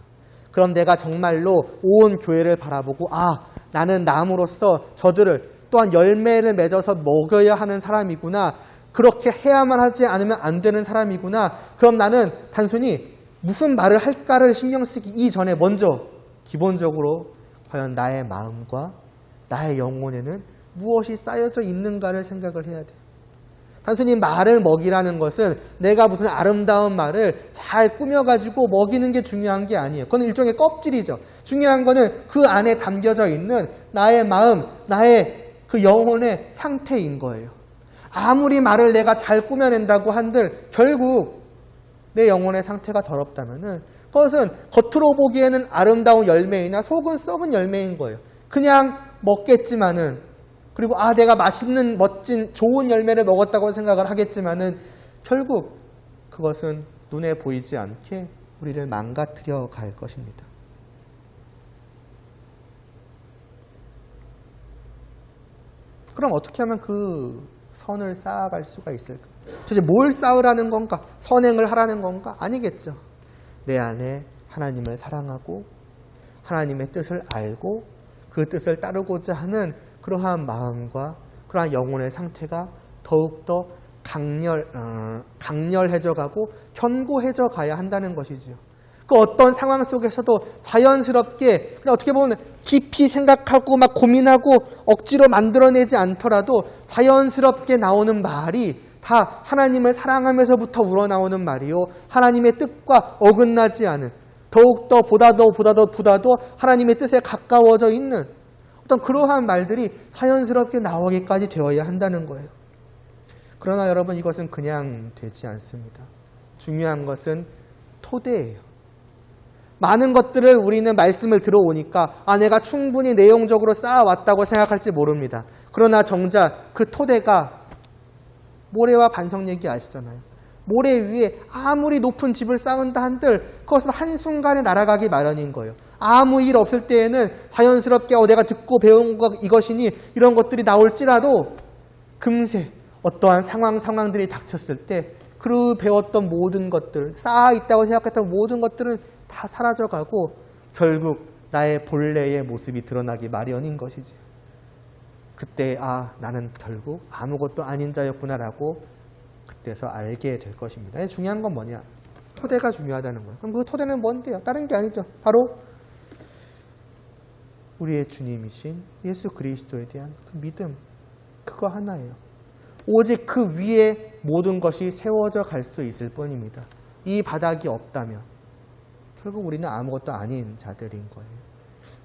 그럼 내가 정말로 온 교회를 바라보고 나는 나무로서 저들을 또한 열매를 맺어서 먹여야 하는 사람이구나. 그렇게 해야만 하지 않으면 안 되는 사람이구나. 그럼 나는 단순히 무슨 말을 할까를 신경 쓰기 이전에 먼저 기본적으로 과연 나의 마음과 나의 영혼에는 무엇이 쌓여져 있는가를 생각을 해야 돼요. 단순히 말을 먹이라는 것은 내가 무슨 아름다운 말을 잘 꾸며가지고 먹이는 게 중요한 게 아니에요. 그건 일종의 껍질이죠. 중요한 거는 그 안에 담겨져 있는 나의 마음, 나의 그 영혼의 상태인 거예요. 아무리 말을 내가 잘 꾸며낸다고 한들 결국 내 영혼의 상태가 더럽다면은 그것은 겉으로 보기에는 아름다운 열매이나 속은 썩은 열매인 거예요. 그냥 먹겠지만은, 그리고 내가 맛있는 멋진 좋은 열매를 먹었다고 생각을 하겠지만은 결국 그것은 눈에 보이지 않게 우리를 망가뜨려 갈 것입니다. 그럼 어떻게 하면 그 선을 쌓아갈 수가 있을까? 도대체 뭘 쌓으라는 건가? 선행을 하라는 건가? 아니겠죠. 내 안에 하나님을 사랑하고 하나님의 뜻을 알고 그 뜻을 따르고자 하는 그러한 마음과 그러한 영혼의 상태가 더욱더 강렬해져 가고 견고해져 가야 한다는 것이죠. 그 어떤 상황 속에서도 자연스럽게 그냥 어떻게 보면 깊이 생각하고 막 고민하고 억지로 만들어내지 않더라도 자연스럽게 나오는 말이 다 하나님을 사랑하면서부터 우러나오는 말이요. 하나님의 뜻과 어긋나지 않은 더욱더 보다도 하나님의 뜻에 가까워져 있는 어떤 그러한 말들이 자연스럽게 나오기까지 되어야 한다는 거예요. 그러나 여러분 이것은 그냥 되지 않습니다. 중요한 것은 토대예요. 많은 것들을 우리는 말씀을 들어오니까 내가 충분히 내용적으로 쌓아왔다고 생각할지 모릅니다. 그러나 정작 그 토대가 모래와 반석 얘기 아시잖아요. 모래 위에 아무리 높은 집을 쌓은다 한들 그것은 한순간에 날아가기 마련인 거예요. 아무 일 없을 때에는 자연스럽게 내가 듣고 배운 것 이것이니 이런 것들이 나올지라도 금세 어떠한 상황들이 닥쳤을 때 그 배웠던 모든 것들, 쌓아있다고 생각했던 모든 것들은 다 사라져가고 결국 나의 본래의 모습이 드러나기 마련인 것이지. 그때 나는 결국 아무것도 아닌 자였구나라고 그때서 알게 될 것입니다. 중요한 건 뭐냐? 토대가 중요하다는 거예요. 그럼 그 토대는 뭔데요? 다른 게 아니죠. 바로 우리의 주님이신 예수 그리스도에 대한 그 믿음, 그거 하나예요. 오직 그 위에 모든 것이 세워져 갈 수 있을 뿐입니다. 이 바닥이 없다면 결국 우리는 아무것도 아닌 자들인 거예요.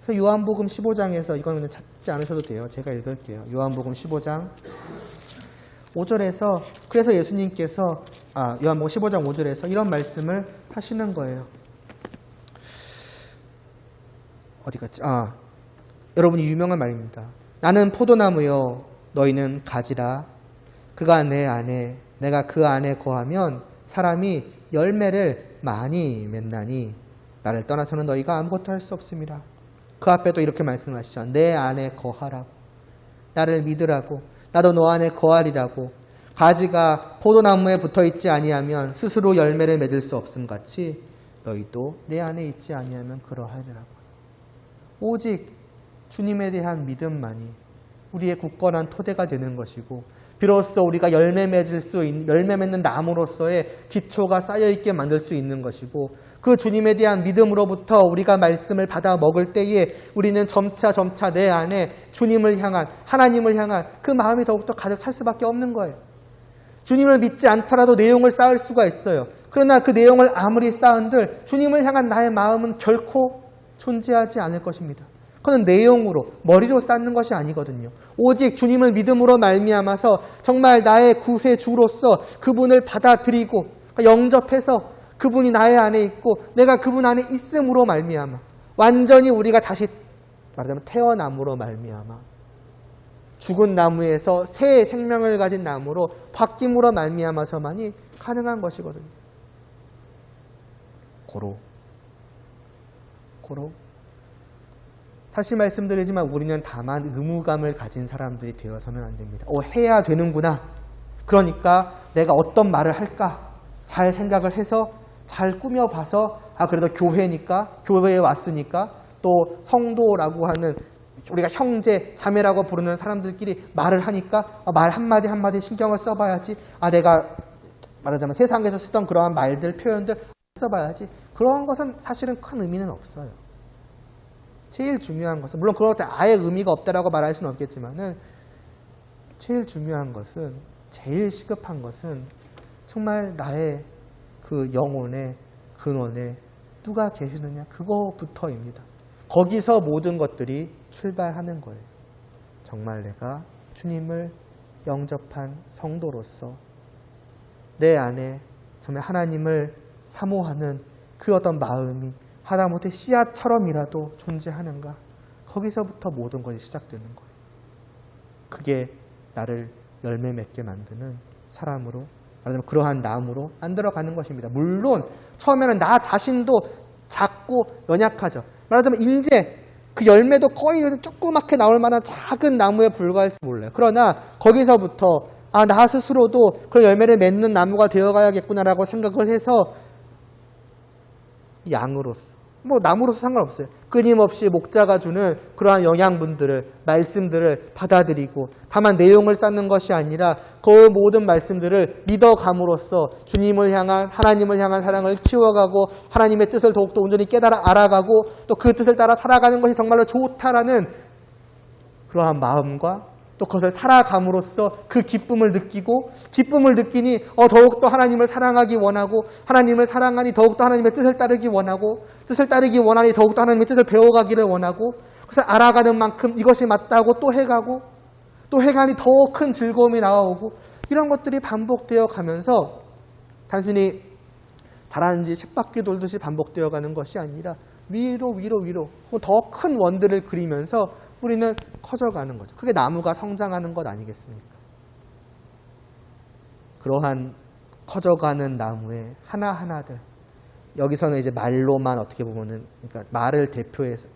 그래서 요한복음 15장에서 이거는 찾지 않으셔도 돼요. 제가 읽을게요. 요한복음 15장 5절에서 그래서 예수님께서 요한복음 15장 5절에서 이런 말씀을 하시는 거예요. 어디 갔지? 여러분이 유명한 말입니다. 나는 포도나무요 너희는 가지라. 그가 내 안에 내가 그 안에 거하면 사람이 열매를 많이 맺나니 나를 떠나서는 너희가 아무것도 할 수 없습니다. 그 앞에 또 이렇게 말씀하시죠. 내 안에 거하라고. 나를 믿으라고. 나도 너 안에 거하리라고. 가지가 포도나무에 붙어있지 아니하면 스스로 열매를 맺을 수 없음같이 너희도 내 안에 있지 아니하면 그러하리라고. 오직 주님에 대한 믿음만이 우리의 굳건한 토대가 되는 것이고 비로소 우리가 열매 맺는 나무로서의 기초가 쌓여있게 만들 수 있는 것이고 그 주님에 대한 믿음으로부터 우리가 말씀을 받아 먹을 때에 우리는 점차 내 안에 주님을 향한 하나님을 향한 그 마음이 더욱더 가득 찰 수밖에 없는 거예요. 주님을 믿지 않더라도 내용을 쌓을 수가 있어요. 그러나 그 내용을 아무리 쌓은들 주님을 향한 나의 마음은 결코 존재하지 않을 것입니다. 그건 내용으로 머리로 쌓는 것이 아니거든요. 오직 주님을 믿음으로 말미암아서 정말 나의 구세주로서 그분을 받아들이고 영접해서 그분이 나의 안에 있고 내가 그분 안에 있음으로 말미암아 완전히 우리가 다시 말하자면 태어남으로 말미암아 죽은 나무에서 새 생명을 가진 나무로 바뀜으로 말미암아서만이 가능한 것이거든요. 고로 다시 말씀드리지만 우리는 다만 의무감을 가진 사람들이 되어서는 안 됩니다. 해야 되는구나. 그러니까 내가 어떤 말을 할까? 잘 생각을 해서 잘 꾸며봐서 그래도 교회니까 교회에 왔으니까 또 성도라고 하는 우리가 형제, 자매라고 부르는 사람들끼리 말을 하니까 말 한마디 한마디 신경을 써봐야지. 내가 말하자면 세상에서 쓰던 그러한 말들, 표현들 써봐야지. 그런 것은 사실은 큰 의미는 없어요. 제일 중요한 것은 물론 그럴 때 아예 의미가 없다라고 말할 수는 없겠지만은 제일 중요한 것은 제일 시급한 것은 정말 나의 그 영혼의 근원에 누가 계시느냐 그거부터입니다. 거기서 모든 것들이 출발하는 거예요. 정말 내가 주님을 영접한 성도로서 내 안에 정말 하나님을 사모하는 그 어떤 마음이 하다못해 씨앗처럼이라도 존재하는가? 거기서부터 모든 것이 시작되는 거예요. 그게 나를 열매 맺게 만드는 사람으로 말하자면 그러한 나무로 만들어가는 것입니다. 물론 처음에는 나 자신도 작고 연약하죠. 말하자면 이제 그 열매도 거의 조그맣게 나올 만한 작은 나무에 불과할지 몰라요. 그러나 거기서부터 나 스스로도 그런 열매를 맺는 나무가 되어가야겠구나라고 생각을 해서 양으로서 나무로서 상관없어요. 끊임없이 목자가 주는 그러한 영양분들을 말씀들을 받아들이고 다만 내용을 쌓는 것이 아니라 그 모든 말씀들을 믿어감으로써 주님을 향한 하나님을 향한 사랑을 키워가고 하나님의 뜻을 더욱더 온전히 깨달아 알아가고 또 그 뜻을 따라 살아가는 것이 정말로 좋다라는 그러한 마음과 또 그것을 살아감으로써 그 기쁨을 느끼고 기쁨을 느끼니 더욱더 하나님을 사랑하기 원하고 하나님을 사랑하니 더욱더 하나님의 뜻을 따르기 원하고 뜻을 따르기 원하니 더욱더 하나님의 뜻을 배워가기를 원하고 그래서 알아가는 만큼 이것이 맞다고 또 해가고 또 해가니 더 큰 즐거움이 나오고 이런 것들이 반복되어 가면서 단순히 다람쥐 쳇바퀴 돌듯이 반복되어 가는 것이 아니라 위로 더 큰 원들을 그리면서 뿌리는 커져가는 거죠. 그게 나무가 성장하는 것 아니겠습니까? 그러한 커져가는 나무의 하나하나들 여기서는 이제 말로만 어떻게 보면은 그러니까 말을 대표해서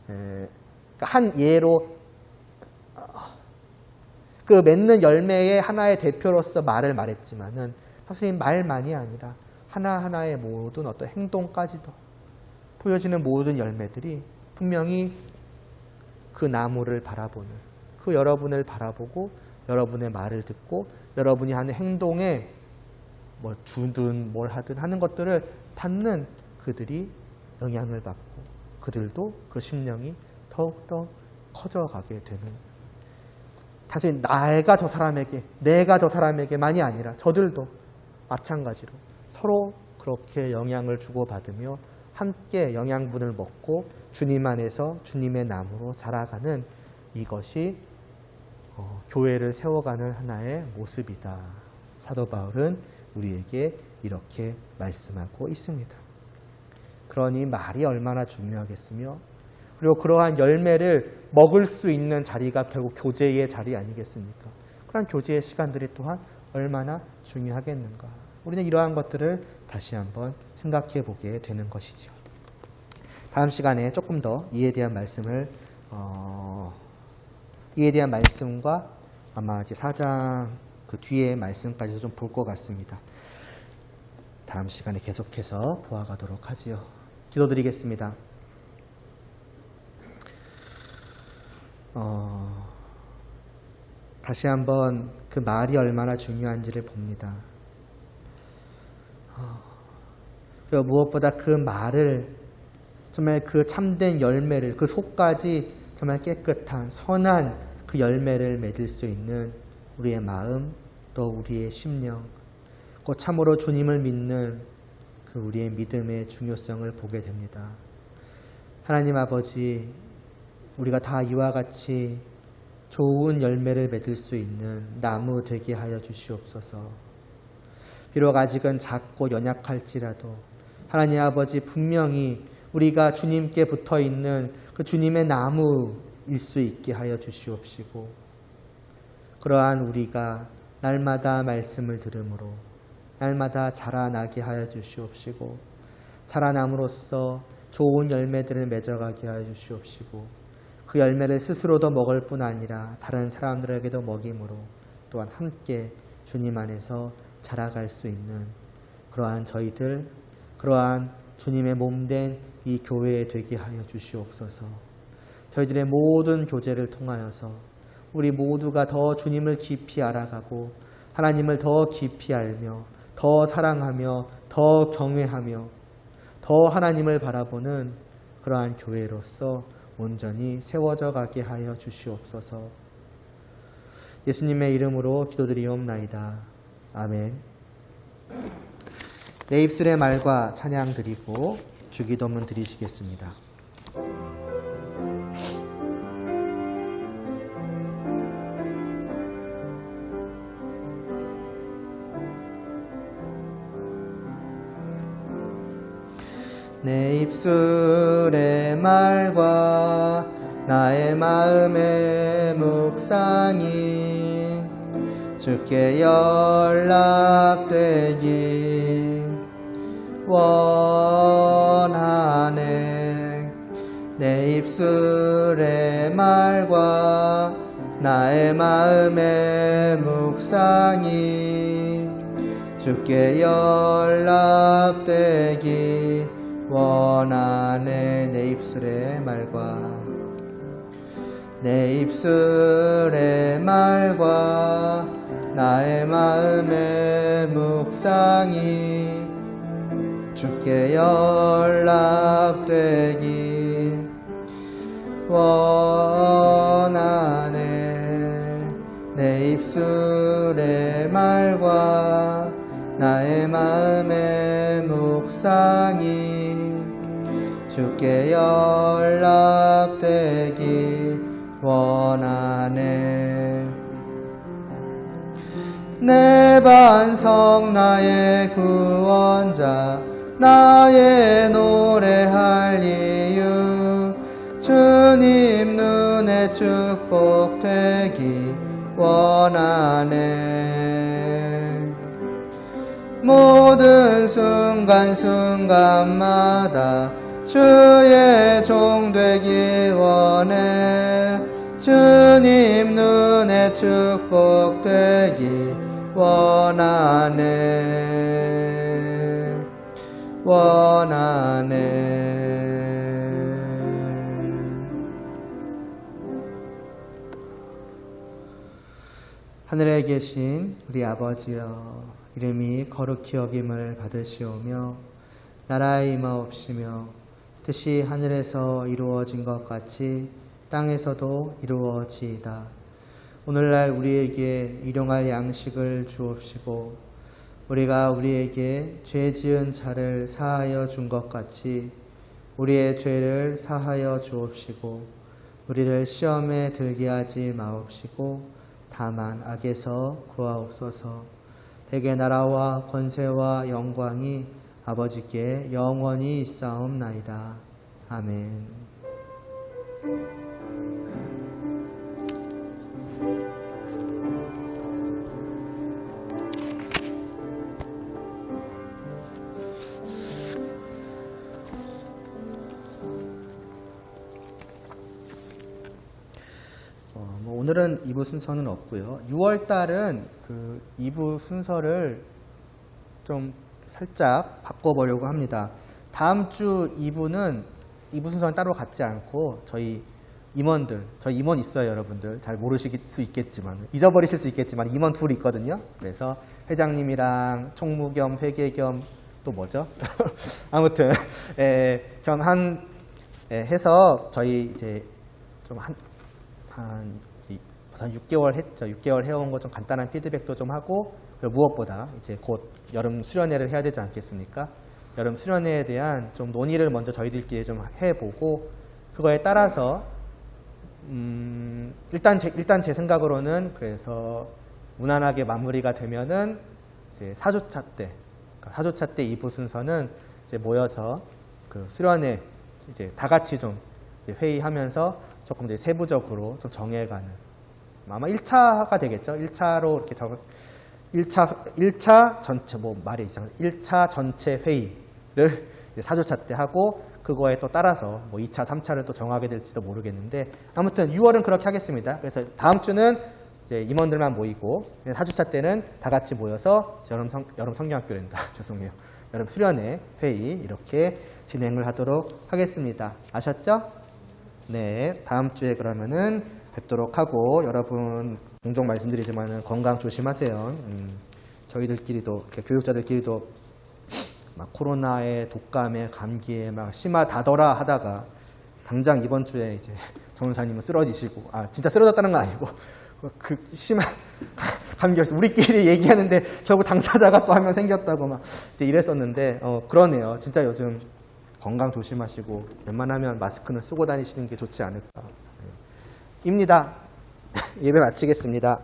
그러니까 한 예로 그 맺는 열매의 하나의 대표로서 말을 말했지만은 사실 말만이 아니라 하나하나의 모든 어떤 행동까지도 보여지는 모든 열매들이 분명히 그 나무를 바라보는 그 여러분을 바라보고 여러분의 말을 듣고 여러분이 하는 행동에 뭘 주든 뭘 하든 하는 것들을 받는 그들이 영향을 받고 그들도 그 심령이 더욱더 커져가게 되는 사실 내가 저 사람에게만이 아니라 저들도 마찬가지로 서로 그렇게 영향을 주고받으며 함께 영양분을 먹고 주님 안에서 주님의 나무로 자라가는 이것이 교회를 세워가는 하나의 모습이다. 사도 바울은 우리에게 이렇게 말씀하고 있습니다. 그러니 말이 얼마나 중요하겠으며 그리고 그러한 열매를 먹을 수 있는 자리가 결국 교제의 자리 아니겠습니까? 그러한 교제의 시간들이 또한 얼마나 중요하겠는가. 우리는 이러한 것들을 다시 한번 생각해 보게 되는 것이지요. 다음 시간에 조금 더 이에 대한 말씀과 아마 이제 4장 그 뒤에 말씀까지도 좀 볼 것 같습니다. 다음 시간에 계속해서 보아가도록 하지요. 기도드리겠습니다. 다시 한번 그 말이 얼마나 중요한지를 봅니다. 그리고 무엇보다 그 말을 정말 그 참된 열매를 그 속까지 정말 깨끗한 선한 그 열매를 맺을 수 있는 우리의 마음 또 우리의 심령 곧 참으로 주님을 믿는 그 우리의 믿음의 중요성을 보게 됩니다. 하나님 아버지 우리가 다 이와 같이 좋은 열매를 맺을 수 있는 나무 되게 하여 주시옵소서. 비록 아직은 작고 연약할지라도 하나님 아버지 분명히 우리가 주님께 붙어있는 그 주님의 나무일 수 있게 하여 주시옵시고 그러한 우리가 날마다 말씀을 들음으로 날마다 자라나게 하여 주시옵시고 자라남으로써 좋은 열매들을 맺어가게 하여 주시옵시고 그 열매를 스스로도 먹을 뿐 아니라 다른 사람들에게도 먹임으로 또한 함께 주님 안에서 자라갈 수 있는 그러한 저희들 그러한 주님의 몸된 이 교회에 되게 하여 주시옵소서. 저희들의 모든 교제를 통하여서 우리 모두가 더 주님을 깊이 알아가고 하나님을 더 깊이 알며 더 사랑하며 더 경외하며 더 하나님을 바라보는 그러한 교회로서 온전히 세워져 가게 하여 주시옵소서. 예수님의 이름으로 기도드리옵나이다. 아멘. 내 입술의 말과 찬양 드리고 주기도문 드리시겠습니다. 내 입술의 말과 나의 마음의 묵상이 주께 연락되기 원하네. 내 입술의 말과 나의 마음의 묵상이 주께 연락되기 원하네. 내 입술의 말과 내 입술의 말과 나의 마음의 묵상이 주께 연락되기 원하네. 내 입술의 말과 나의 마음의 묵상이 주께 연락되기 원하네. 내 반석 나의 구원자 나의 노래할 이유 주님 눈에 축복되기 원하네. 모든 순간순간마다 주의 종 되기 원해. 주님 눈에 축복되기 원하네. 원하네. 하늘에 계신 우리 아버지여, 이름이 거룩히 여김을 받으시오며 나라의 임하옵시며 뜻이 하늘에서 이루어진 것 같이 땅에서도 이루어지이다. 오늘날 우리에게 일용할 양식을 주옵시고 우리가 우리에게 죄 지은 자를 사하여 준 것 같이 우리의 죄를 사하여 주옵시고 우리를 시험에 들게 하지 마옵시고 다만 악에서 구하옵소서. 대개 나라와 권세와 영광이 아버지께 영원히 있사옵나이다. 아멘. 오늘은 2부 순서는 없고요. 6월 달은 그 2부 순서를 좀 살짝 바꿔보려고 합니다. 다음 주 2부는 2부 순서는 따로 갖지 않고 저희 임원들, 저희 임원 있어요, 여러분들. 잘 모르실 수 있겠지만, 잊어버리실 수 있겠지만 임원 둘이 있거든요. 그래서 회장님이랑 총무 겸 회계 겸 또 뭐죠? 아무튼 겸 해서 저희 이제 좀 한 6개월 했죠. 6개월 해온 거 좀 간단한 피드백도 좀 하고, 그리고 무엇보다 이제 곧 여름 수련회를 해야 되지 않겠습니까? 여름 수련회에 대한 좀 논의를 먼저 저희들끼리 좀 해보고, 그거에 따라서 일단 제 생각으로는 그래서 무난하게 마무리가 되면은 이제 4주차 때 2부 순서는 이제 모여서 그 수련회 이제 다 같이 좀 회의하면서 조금 이제 세부적으로 좀 정해가는, 아마 1차가 되겠죠. 1차로 이렇게 1차 전체, 말이 이상해. 1차 전체 회의를 4주차 때 하고, 그거에 또 따라서 2차, 3차를 또 정하게 될지도 모르겠는데, 아무튼 6월은 그렇게 하겠습니다. 그래서 다음 주는 이제 임원들만 모이고, 4주차 때는 다 같이 모여서 여름 성경학교랜다. 죄송해요. 여름 수련회 회의 이렇게 진행을 하도록 하겠습니다. 아셨죠? 네, 다음 주에 그러면은 뵙도록 하고, 여러분 종종 말씀드리지만 건강 조심하세요. 저희들끼리도 교육자들끼리도 막 코로나에 독감에 감기에 막 심하다더라 하다가 당장 이번 주에 이제 전우사님은 쓰러지시고, 진짜 쓰러졌다는 건 아니고 그 심한 감기였어. 우리끼리 얘기하는데 결국 당사자가 또 한 명 생겼다고 막 이제 이랬었는데 그러네요. 진짜 요즘 건강 조심하시고 웬만하면 마스크는 쓰고 다니시는 게 좋지 않을까. 입니다. 예배 마치겠습니다.